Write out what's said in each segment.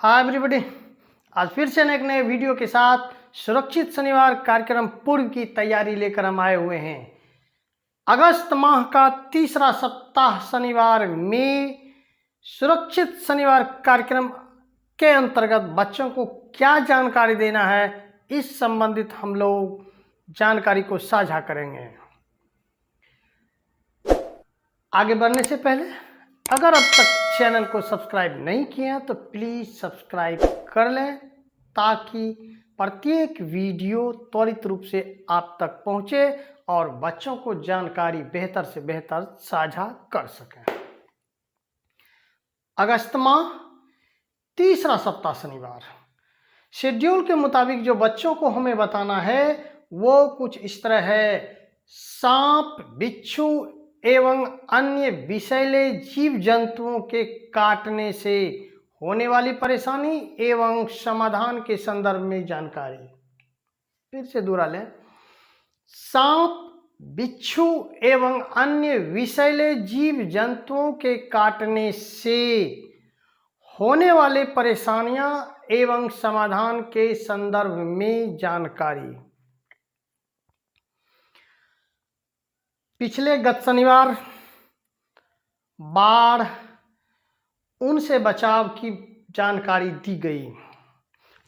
Hi everybody, आज फिर से एक नए वीडियो के साथ सुरक्षित शनिवार कार्यक्रम पूर्व की तैयारी लेकर हम आए हुए हैं। अगस्त माह का तीसरा सप्ताह शनिवार में सुरक्षित शनिवार कार्यक्रम के अंतर्गत बच्चों को क्या जानकारी देना है, इस संबंधित हम लोग जानकारी को साझा करेंगे। आगे बढ़ने से पहले अगर अब तक चैनल को सब्सक्राइब नहीं किया तो प्लीज़ सब्सक्राइब कर लें ताकि प्रत्येक वीडियो त्वरित रूप से आप तक पहुंचे और बच्चों को जानकारी बेहतर से बेहतर साझा कर सकें। अगस्त माह तीसरा सप्ताह शनिवार शेड्यूल के मुताबिक जो बच्चों को हमें बताना है वो कुछ इस तरह है। सांप, बिच्छू एवं अन्य विषैले जीव जंतुओं के काटने से होने वाली परेशानी एवं समाधान के संदर्भ में जानकारी। फिर से दोहरा लें। सांप, बिच्छू एवं अन्य विषैले जीव जंतुओं के काटने से होने वाले परेशानियां एवं समाधान के संदर्भ में जानकारी। पिछले गत शनिवार बाढ़, उनसे बचाव की जानकारी दी गई।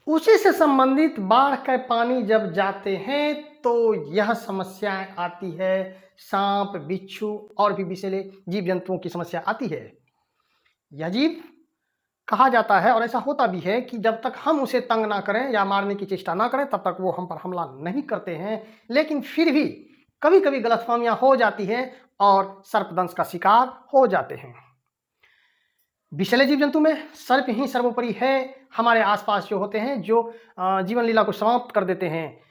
उसी से संबंधित बाढ़ के पानी जब जाते हैं तो यह समस्याएं आती है। सांप, बिच्छू और भी विषैले जीव जंतुओं की समस्या आती है। यह जीव कहा जाता है और ऐसा होता भी है कि जब तक हम उसे तंग ना करें या मारने की चेष्टा ना करें तब तक वो हम पर हमला नहीं करते हैं। लेकिन फिर भी कभी कभी गलतफहमियां हो जाती हैं और सर्पदंश का शिकार हो जाते हैं। विषैले जीव जंतु में सर्प ही सर्वोपरि है। हमारे आसपास जो होते हैं जो जीवन लीला को समाप्त कर देते हैं।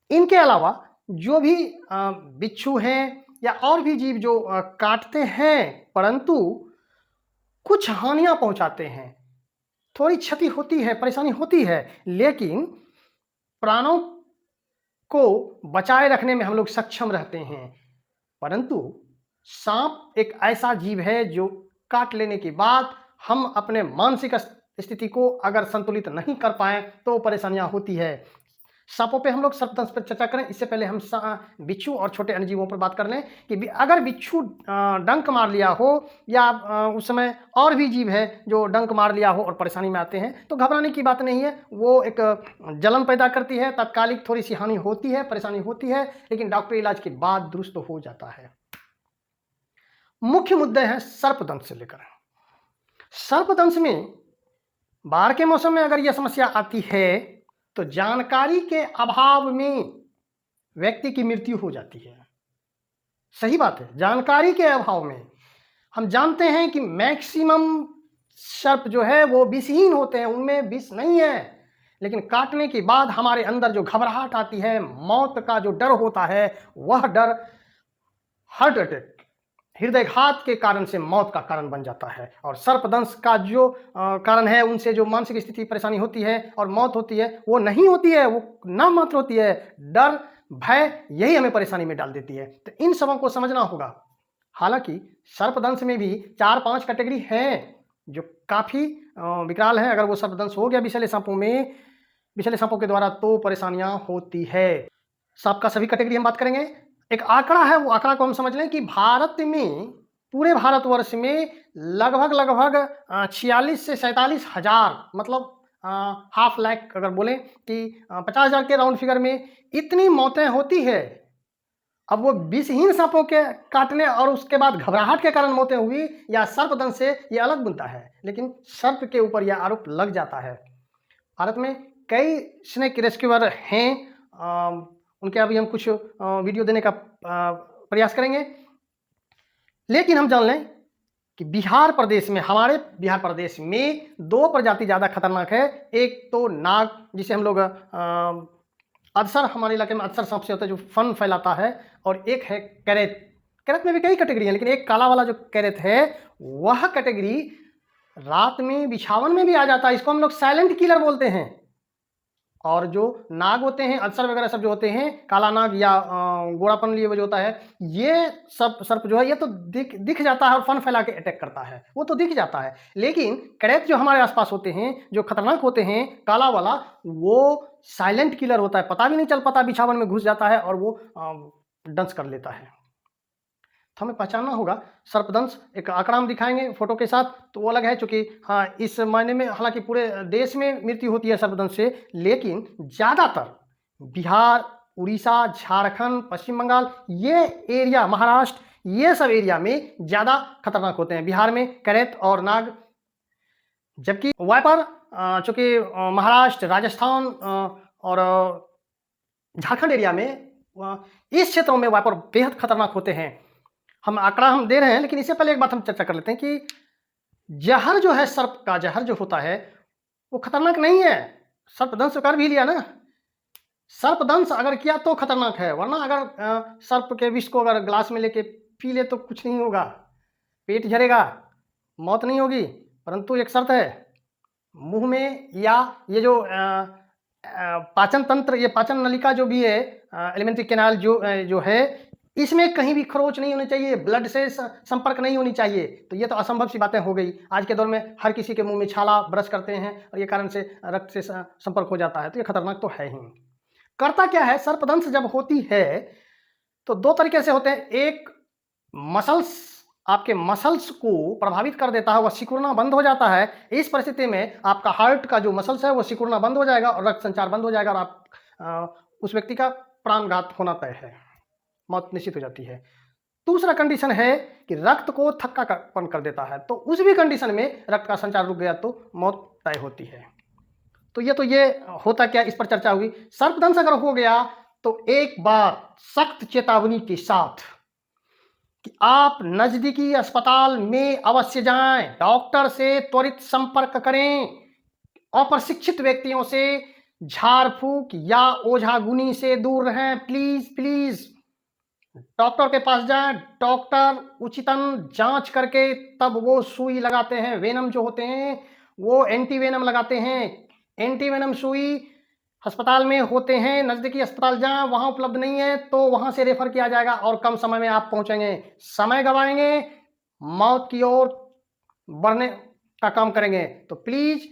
इनके अलावा जो भी बिच्छू हैं या और भी जीव जो काटते हैं परंतु कुछ हानियां पहुंचाते हैं, थोड़ी क्षति होती है, परेशानी होती है, लेकिन प्राणों को बचाए रखने में हम लोग सक्षम रहते हैं। परंतु सांप एक ऐसा जीव है जो काट लेने के बाद हम अपने मानसिक स्थिति को अगर संतुलित नहीं कर पाए तो परेशानियां होती है। सांपों पे हम लोग सर्पदंश पर चर्चा करें इससे पहले हम बिच्छू और छोटे अन्य जीवों पर बात कर लें कि अगर बिच्छू डंक मार लिया हो या उस समय और भी जीव है जो डंक मार लिया हो और परेशानी में आते हैं तो घबराने की बात नहीं है। वो एक जलन पैदा करती है, तात्कालिक थोड़ी सी हानि होती है, परेशानी होती है, लेकिन डॉक्टरी इलाज के बाद दुरुस्त हो जाता है। मुख्य मुद्दे हैं सर्पदंश से लेकर। सर्पदंश में बाढ़ के मौसम में अगर यह समस्या आती है तो जानकारी के अभाव में व्यक्ति की मृत्यु हो जाती है। सही बात है, जानकारी के अभाव में। हम जानते हैं कि मैक्सिमम सर्प जो है वो विषहीन होते हैं, उनमें विष नहीं है, लेकिन काटने के बाद हमारे अंदर जो घबराहट आती है, मौत का जो डर होता है, वह डर हार्ट अटैक, हृदयघात के कारण से मौत का कारण बन जाता है। और सर्पदंश का जो कारण है, उनसे जो मानसिक स्थिति परेशानी होती है और मौत होती है वो नहीं होती है, वो नाम मात्र होती है। डर, भय, यही हमें परेशानी में डाल देती है। तो इन सबों को समझना होगा। हालांकि सर्पदंश में भी 4-5 कैटेगरी हैं जो काफ़ी विकराल है। अगर वो सर्पदंश हो गया विषैले सांपों के द्वारा तो परेशानियां होती है। सांप का सभी कैटेगरी हम बात करेंगे। एक आंकड़ा है, वो आंकड़ा को हम समझ लें कि भारत में, पूरे भारतवर्ष में लगभग 46 से 47 हज़ार, मतलब हाफ लाख अगर बोलें कि 50,000 के राउंड फिगर में इतनी मौतें होती है। अब वो विषहीन सांपों के काटने और उसके बाद घबराहट के कारण मौतें हुई या सर्पदंश से, ये अलग मुद्दा है, लेकिन सर्प के ऊपर यह आरोप लग जाता है। भारत में कई स्नेक रेस्क्यूअर हैं, उनके अभी हम कुछ वीडियो देने का प्रयास करेंगे। लेकिन हम जान लें कि बिहार प्रदेश में, हमारे बिहार प्रदेश में 2 प्रजाति ज़्यादा खतरनाक है। एक तो नाग, जिसे हम लोग अदसर, हमारे इलाके में अदसर सांप से होता है जो फन फैलाता है, और एक है कैरेत। कैरेत में भी कई कैटेगरी हैं, लेकिन एक काला वाला जो कैरेत है वह कैटेगरी रात में बिछावन में भी आ जाता है। इसको हम लोग साइलेंट किलर बोलते हैं। और जो नाग होते हैं, अल्सर वगैरह सब जो होते हैं, काला नाग या गोरापन लिए जो होता है, ये सब सर्प जो है ये तो दिख जाता है और फन फैला के अटैक करता है, वो तो दिख जाता है। लेकिन करैत जो हमारे आसपास होते हैं, जो खतरनाक होते हैं, काला वाला, वो साइलेंट किलर होता है, पता भी नहीं चल पाता, बिछावन में घुस जाता है और वो दंश कर लेता है। तो हमें पहचानना होगा सर्पदंश। एक आंकड़ा हम दिखाएंगे फोटो के साथ, तो वो अलग है, चूंकि हाँ इस मायने में हालांकि पूरे देश में मृत्यु होती है सर्पदंश से, लेकिन ज़्यादातर बिहार, उड़ीसा, झारखंड, पश्चिम बंगाल, ये एरिया, महाराष्ट्र, ये सब एरिया में ज़्यादा खतरनाक होते हैं। बिहार में करैत और नाग, जबकि वाइपर चूंकि महाराष्ट्र, राजस्थान और झारखंड एरिया में, इस क्षेत्रों में वाइपर बेहद खतरनाक होते हैं। हम आंकड़ा हम दे रहे हैं, लेकिन इससे पहले एक बात हम चर्चा कर लेते हैं कि जहर जो है, सर्प का जहर जो होता है वो खतरनाक नहीं है। सर्पदंश कर भी लिया ना, सर्पदंश अगर किया तो खतरनाक है, वरना अगर सर्प के विष को अगर ग्लास में लेके पी ले तो कुछ नहीं होगा, पेट झरेगा, मौत नहीं होगी। परंतु एक शर्त है, मुंह में या ये जो पाचन तंत्र, ये पाचन नलिका जो भी है, एलिमेंट्री कैनाल जो है, इसमें कहीं भी खरोच नहीं होनी चाहिए, ब्लड से संपर्क नहीं होनी चाहिए। तो ये तो असंभव सी बातें हो गई। आज के दौर में हर किसी के मुंह में छाला, ब्रश करते हैं और ये कारण से रक्त से संपर्क हो जाता है, तो ये खतरनाक तो है ही। करता क्या है, सर्पदंश जब होती है तो दो तरीके से होते हैं। एक, मसल्स, आपके मसल्स को प्रभावित कर देता है, वह सिकुड़ना बंद हो जाता है। इस परिस्थिति में आपका हार्ट का जो मसल्स है वो सिकुड़ना बंद हो जाएगा और रक्त संचार बंद हो जाएगा और आप उस व्यक्ति का प्राणघात होना तय है, मौत निश्चित हो जाती है। दूसरा कंडीशन है कि रक्त को थक्कापन कर देता है, तो उस भी कंडीशन में रक्त का संचार रुक गया तो मौत तय होती है। तो ये होता क्या, इस पर चर्चा हुई। सर्पदंश अगर हो गया तो एक बार सख्त चेतावनी के साथ कि आप नजदीकी अस्पताल में अवश्य जाएं, डॉक्टर से त्वरित संपर्क करें, अप्रशिक्षित व्यक्तियों से, झाड़ फूक या ओझागुनी से दूर रहें। प्लीज प्लीज डॉक्टर के पास जाएं, डॉक्टर उचितन जांच करके तब वो सुई लगाते हैं। वेनम जो होते हैं वो एंटी वेनम लगाते हैं। एंटी वेनम सुई अस्पताल में होते हैं, नज़दीकी अस्पताल जाएं, वहाँ उपलब्ध नहीं है तो वहाँ से रेफर किया जाएगा और कम समय में आप पहुँचेंगे। समय गंवाएंगे, मौत की ओर बढ़ने का काम करेंगे। तो प्लीज़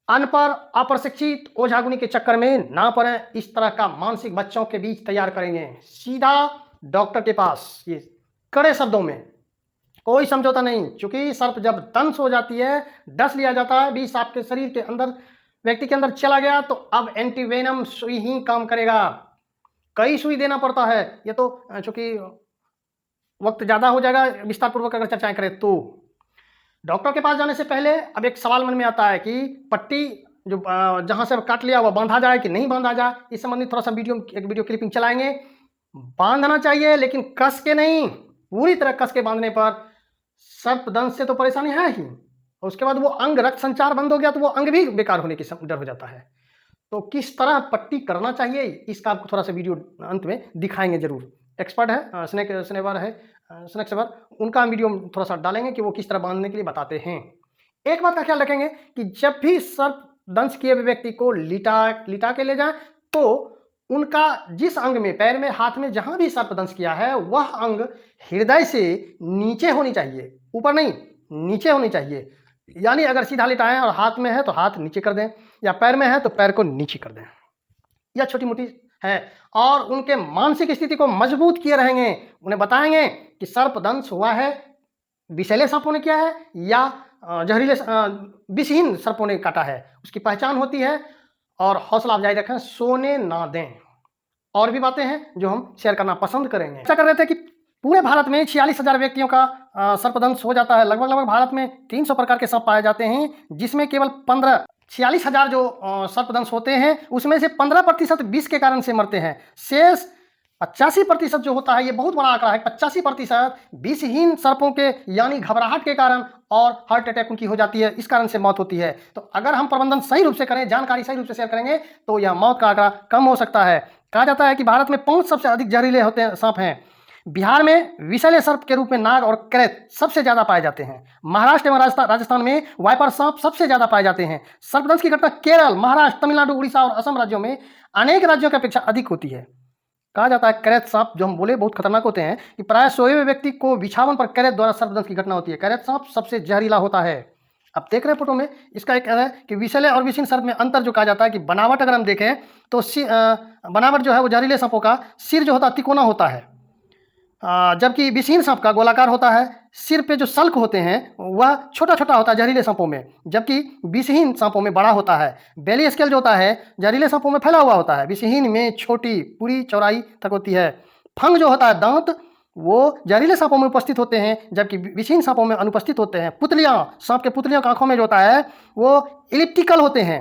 अनपढ़, अप्रशिक्षित, ओझागुनी के चक्कर में ना पड़ें। इस तरह का मानसिक बच्चों के बीच तैयार करेंगे। सीधा डॉक्टर के पास, ये कड़े शब्दों में, कोई समझौता नहीं। क्योंकि सर्प जब दंश हो जाती है, डस लिया जाता है, विष आपके शरीर के अंदर, व्यक्ति के अंदर चला गया, तो अब एंटीवेनम सुई ही काम करेगा। कई सुई देना पड़ता है। ये तो चूंकि वक्त ज़्यादा हो जाएगा, विस्तार पूर्वक अगर चर्चाएं करें तो। डॉक्टर के पास जाने से पहले अब एक सवाल मन में आता है कि पट्टी जो जहाँ से काट लिया वह बांधा जाए कि नहीं बांधा जाए। इस संबंधी थोड़ा सा एक वीडियो क्लिपिंग चलाएंगे। बांधना चाहिए, लेकिन कस के नहीं। पूरी तरह कस के बांधने पर सर्पदंश से तो परेशानी है ही, और उसके बाद वो अंग, रक्त संचार बंद हो गया तो वो अंग भी बेकार होने की डर हो जाता है। तो किस तरह पट्टी करना चाहिए, इसका आपको थोड़ा सा वीडियो अंत में दिखाएंगे जरूर। एक्सपर्ट है स्नेक सेवर, उनका वीडियो थोड़ा सा डालेंगे कि वो किस तरह बांधने के लिए बताते हैं। एक बात का ख्याल रखेंगे कि जब भी सर्पदंश किए हुए व्यक्ति को लिटा के ले जाएं, तो उनका जिस अंग में, पैर में, हाथ में, जहां भी सर्पदंश किया है वह अंग हृदय से नीचे होनी चाहिए, ऊपर नहीं, नीचे होनी चाहिए। यानी अगर सीधा लिटाएं और हाथ में है तो हाथ नीचे कर दें, या पैर में है तो पैर को नीचे कर दें। यह छोटी मोटी है, और उनके मानसिक स्थिति को मजबूत किए रहेंगे। उन्हें बताएंगे कि सर्पदंश हुआ है, विषैले सांपों ने किया है या जहरीले विषहीन सर्पों ने काटा है, उसकी पहचान होती है। और हौसला अफजाई रखें, सोने ना दें। और भी बातें हैं जो हम शेयर करना पसंद करेंगे। ऐसा कर रहे थे कि पूरे भारत में 46,000 व्यक्तियों का सर्पदंश हो जाता है। लगभग भारत में 300 प्रकार के सांप पाए जाते हैं, जिसमें केवल 46,000 जो सर्पदंश होते हैं उसमें से 15% विष के कारण से मरते हैं। शेष 85% जो होता है, ये बहुत बड़ा आंकड़ा है, 85% विषहीन सर्पों के यानी घबराहट के कारण और हार्ट अटैक उनकी हो जाती है, इस कारण से मौत होती है। तो अगर हम प्रबंधन सही रूप से करें, जानकारी सही रूप से शेयर करेंगे तो यह मौत का आंकड़ा कम हो सकता है। कहा जाता है कि भारत में 5 सबसे अधिक जहरीले होते हैं सांप हैं। बिहार में विषैले सर्प के रूप में नाग और कैरेत सबसे ज्यादा पाए जाते हैं। महाराष्ट्र एवं राजस्थान में वाइपर सांप सबसे ज्यादा पाए जाते हैं। सर्पदंश की घटना केरल, महाराष्ट्र, तमिलनाडु, उड़ीसा और असम राज्यों में अनेक राज्यों की अपेक्षा अधिक होती है। कहा जाता है कैरेत सांप जो हम बोले बहुत खतरनाक होते हैं कि प्राय सोए हुए व्यक्ति को बिछावन पर कैरेत द्वारा सर्पदंश की घटना होती है। कैरेत सांप सबसे जहरीला होता है। अब देख रहे हैं फोटो में, इसका एक है कि विषैले और विषीण सर्प में अंतर जो कहा जाता है कि बनावट अगर हम देखें तो बनावट जो है वो जहरीले सांपों का सिर जो होता है तिकोना होता है, जबकि विषीण सांप का गोलाकार होता है। सिर पे जो सल्क होते हैं वह छोटा छोटा होता है जहरीले सांपों में, जबकि विषहीन सांपों में बड़ा होता है। बेली स्केल जो होता है जहरीले सांपों में फैला हुआ होता है, विषहीन में छोटी पूरी चौड़ाई तक होती है। फंग जो होता है दांत वो जहरीले सांपों में उपस्थित होते हैं, जबकि विषहीन सांपों में अनुपस्थित होते हैं। पुतलियां, सांप के पुतलियों की आंखों में जो होता है वो इलिप्टिकल होते हैं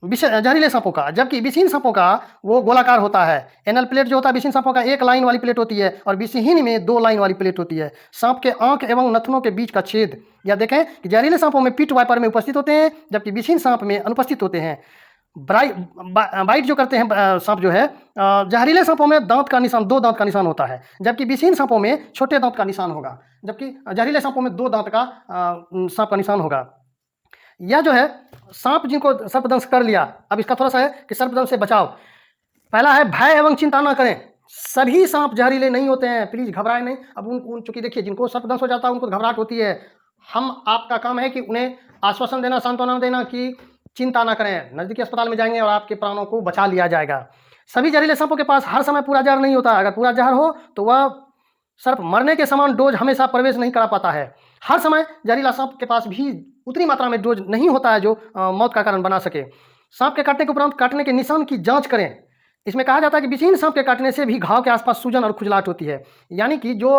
जहरीले सांपों का, जबकि विषहीन सांपों का वो गोलाकार होता है। एनल प्लेट जो होता है विषहीन सांपों का एक लाइन वाली प्लेट होती है और विषहीन में 2 लाइन वाली प्लेट होती है। सांप के आंख एवं नथनों के बीच का छेद, या देखें कि जहरीले सांपों में पीट वाइपर में उपस्थित होते हैं, जबकि विषहीन सांप में अनुपस्थित होते हैं। बाइट जो करते हैं सांप जो है, जहरीले सांपों में दांत का निशान 2 दांत का निशान होता है, जबकि विषहीन सांपों में छोटे दांत का निशान होगा, जबकि जहरीले सांपों में 2 दांत का सांप का निशान होगा। यह जो है सांप जिनको सर्पदंश कर लिया, अब इसका थोड़ा सा है कि सर्पदंश से बचाव। पहला है भय एवं चिंता ना करें। सभी सांप जहरीले नहीं होते हैं, प्लीज घबराए नहीं। अब उन चूंकि देखिए जिनको सर्पदंश हो जाता है उनको घबराहट होती है, हम आपका काम है कि उन्हें आश्वासन देना, सांत्वना देना कि चिंता ना करें, नजदीकी अस्पताल में जाएंगे और आपके प्राणों को बचा लिया जाएगा। सभी जहरीले सांपों के पास हर समय पूरा जहर नहीं होता। अगर पूरा जहर हो तो वह सर्प मरने के समान डोज हमेशा प्रवेश नहीं करा पाता है। हर समय जहरीला सांप के पास भी उतनी मात्रा में डोज नहीं होता है जो मौत का कारण बना सके। सांप के काटने के उपरांत काटने के निशान की जांच करें। इसमें कहा जाता है कि विषहीन सांप के काटने से भी घाव के आसपास सूजन और खुजलाहट होती है, यानी कि जो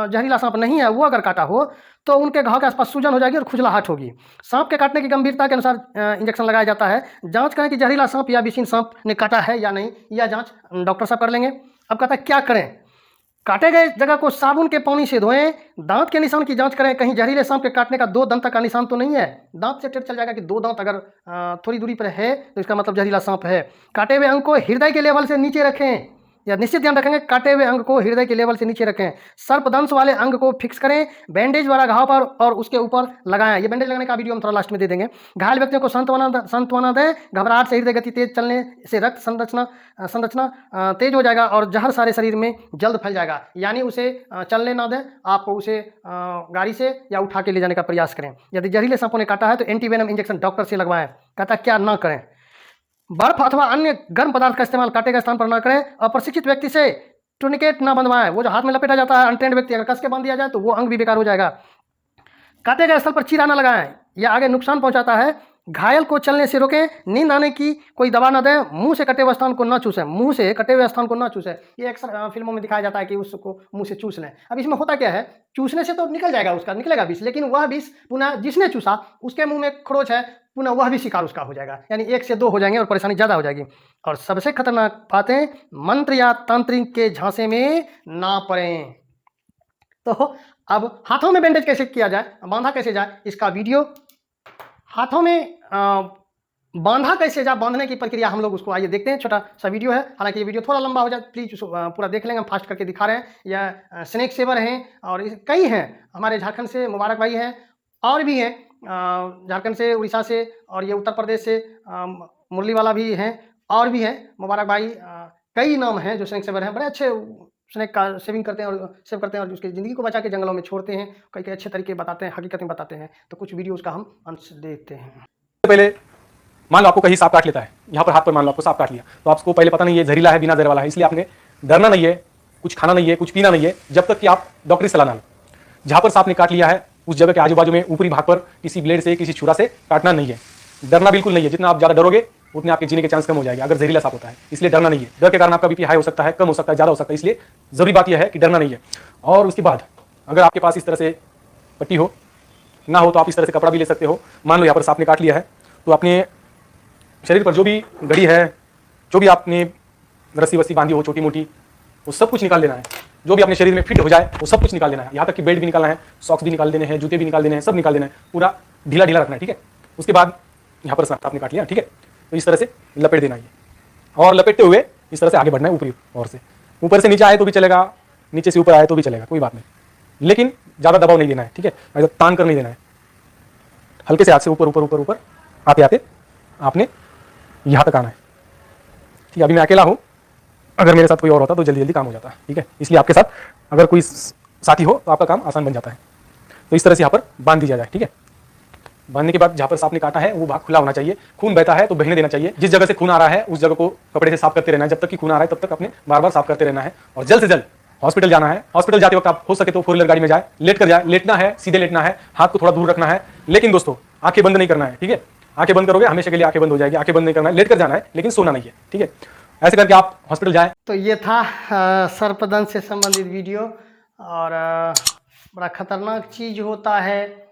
जहरीला सांप नहीं है वो अगर काटा हो तो उनके घाव के आसपास सूजन हो जाएगी और खुजलाहट होगी। सांप के काटने की गंभीरता के अनुसार इंजेक्शन लगाया जाता है। जांच करें कि जहरीला सांप या विषहीन सांप ने काटा है या नहीं, यह जांच डॉक्टर साहब कर लेंगे। अब कहता है क्या करें, काटे गए जगह को साबुन के पानी से धोएं। दांत के निशान की जांच करें, कहीं जहरीले सांप के काटने का 2 दांत का निशान तो नहीं है। दांत से टेढ़ चल जाएगा कि 2 दांत अगर थोड़ी दूरी पर है तो इसका मतलब जहरीला सांप है। काटे हुए अंग को हृदय के लेवल से नीचे रखें, या निश्चित ध्यान रखेंगे काटे हुए अंग को हृदय के लेवल से नीचे रखें। सर्पदंश वाले अंग को फिक्स करें, बैंडेज वाला घाव पर और उसके ऊपर लगाएं। ये बैंडेज लगाने का वीडियो हम थोड़ा लास्ट में दे देंगे। घायल व्यक्तियों को सांत्वना दें। घबराहट से हृदय गति तेज चलने से रक्त संरचना तेज हो जाएगा और जहर सारे शरीर में जल्द फैल जाएगा, यानी उसे चलने ना दें, आपको उसे गाड़ी से या उठा के ले जाने का प्रयास करें। यदि जहरीले सांपों ने काटा है तो एंटीवेनम इंजेक्शन डॉक्टर से लगवाएं। कहता क्या ना करें, बर्फ अथवा अन्य गर्म पदार्थ का इस्तेमाल काटे गए स्थान पर ना करें। अप्रशिक्षित व्यक्ति से टूर्निकेट ना बंधवाएं, वो जो हाथ में लपेटा जाता है अनट्रेंड व्यक्ति अगर कस के बांध दिया जाए तो वो अंग भी बेकार हो जाएगा। काटे गए स्थल पर चीरा ना लगाएं, यह आगे नुकसान पहुंचाता है। घायल को चलने से रोकें। नींद आने की कोई दवा ना दें। मुंह से कटे हुए स्थान को ना चूसें, मुंह से कटे हुए स्थान को ना चूसें। ये अक्सर फिल्मों में दिखाया जाता है कि उसको मुंह से चूस लें। अब इसमें होता क्या है, चूसने से तो निकल जाएगा, उसका निकलेगा विष, लेकिन वह विष पुनः जिसने चूसा उसके मुंह में खरोच है, पुनः वह भी शिकार उसका हो जाएगा, यानी 1 से 2 हो जाएंगे और परेशानी ज़्यादा हो जाएगी। और सबसे खतरनाक बातें, मंत्र या तांत्रिक के झांसे में ना पड़ें। तो अब हाथों में बैंडेज कैसे किया जाए, बांधा कैसे जाए, इसका वीडियो हाथों में बांधा कैसे जाए, बांधने की प्रक्रिया हम लोग उसको आइए देखते हैं। छोटा सा वीडियो है, हालांकि ये वीडियो थोड़ा लंबा हो जाए, प्लीज उसको पूरा देख लेंगे। हम फास्ट करके दिखा रहे हैं। यह स्नेक सेवर हैं और कई हैं, हमारे झारखंड से मुबारक भाई हैं और भी हैं, झारखंड से, उड़ीसा से, और ये उत्तर प्रदेश से मुरली वाला भी हैं और भी हैं मुबारक भाई। कई नाम हैं जो स्नेक सेवर हैं, बड़े अच्छे स्नेक का सेविंग करते हैं और सेव करते हैं और उसकी ज़िंदगी को बचा के जंगलों में छोड़ते हैं। कई अच्छे तरीके बताते हैं, हकीकत में बताते हैं। तो कुछ वीडियोज़ का हम अंश देखते हैं। पहले मान लो आपको कहीं सांप काट लेता है, यहाँ पर हाथ पर मान लो आपको सांप काट लिया, तो आपको पहले पता नहीं है जहरीला है बिना जहर वाला है, इसलिए आपने डरना नहीं है, कुछ खाना नहीं है, कुछ पीना नहीं है, जब तक कि आप डॉक्टरी सलाह ना लो। जहाँ पर सांप ने काट लिया है उस जगह के आजू बाजू में ऊपरी भाग पर किसी ब्लेड से, किसी छुरा से काटना नहीं है। डरना बिल्कुल नहीं है, जितना आप ज़्यादा डरोगे उतने आपके जीने के चांस कम हो जाएगा अगर जहरीला सांप होता है, इसलिए डरना नहीं है। डर के कारण आपका बीपी हाई हो सकता है, कम हो सकता है, ज़्यादा हो सकता है, इसलिए जरूरी बात यह है कि डरना नहीं है। और उसके बाद अगर आपके पास इस तरह से पट्टी हो ना हो तो आप इस तरह से कपड़ा भी ले सकते हो। मान लो यहाँ पर सांप ने काट लिया है तो अपने शरीर पर जो भी घड़ी है, जो भी आपने रस्सी वस्सी बांधी हो छोटी मोटी, वो सब कुछ निकाल लेना है। जो भी अपने शरीर में फिट हो जाए वो सब कुछ निकाल देना है, यहाँ तक कि बेल्ट भी निकालना है, सॉक्स भी निकाल देने हैं, जूते भी निकाल देने हैं, सब निकाल देना है, पूरा ढीला ढीला रखना है, ठीक है। उसके बाद यहाँ पर सांप आपने काट लिया, ठीक है, तो इस तरह से लपेट देना है और लपेटते हुए इस तरह से आगे बढ़ना है ऊपरी ओर से। ऊपर से नीचे आए तो भी चलेगा, नीचे से ऊपर आए तो भी चलेगा, कोई बात नहीं, लेकिन ज़्यादा दबाव नहीं देना है, ठीक है, ऐसा तान कर नहीं देना है, हल्के से हाथ से ऊपर ऊपर ऊपर ऊपर आते आते आपने यहाँ तक आना है, ठीक है। अभी मैं अकेला हूँ, अगर मेरे साथ कोई और होता तो जल्दी जल्दी काम हो जाता है, ठीक है, इसलिए आपके साथ अगर कोई साथी हो तो आपका काम आसान बन जाता है। तो इस तरह से यहाँ पर बांध दिया जाए, ठीक है। बांधने के बाद जहाँ पर सांप ने काटा है वो भाग खुला होना चाहिए, खून बहता है तो बहने देना चाहिए, जिस जगह से खून आ रहा है उस जगह को कपड़े से साफ करते रहना है, जब तक कि खून आ रहा है तब तक अपने बार बार साफ करते रहना है, और जल्द से जल्द हॉस्पिटल जाना है। हॉस्पिटल जाते वक्त आप हो सके तो 4 व्हीलर गाड़ी में जाए, लेट कर जाए, लेटना है, सीधे लेटना है, हाथ को थोड़ा दूर रखना है, लेकिन दोस्तों आंखें बंद नहीं करना है, ठीक है। आंखें बंद करोगे हमेशा के लिए आंखें बंद हो जाएगी, आंखें बंद नहीं करना है, लेट कर जाना है, लेकिन सोना नहीं है, ठीक है। ऐसे करके आप हॉस्पिटल जाएं। तो ये था सर्पदंश से संबंधित वीडियो, और बड़ा खतरनाक चीज़ होता है,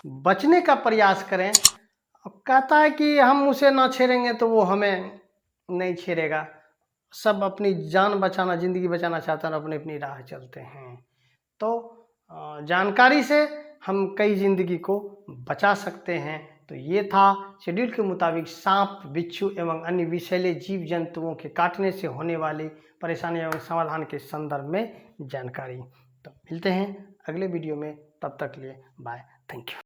बचने का प्रयास करें। अब कहता है कि हम उसे ना छेड़ेंगे तो वो हमें नहीं छेड़ेगा। सब अपनी जान बचाना, ज़िंदगी बचाना चाहते हैं और अपनी अपनी राह चलते हैं। तो जानकारी से हम कई ज़िंदगी को बचा सकते हैं। तो ये था शेड्यूल के मुताबिक सांप, बिच्छू एवं अन्य विषैले जीव जंतुओं के काटने से होने वाली परेशानी एवं समाधान के संदर्भ में जानकारी। तो मिलते हैं अगले वीडियो में, तब तक के लिए बाय, थैंक यू।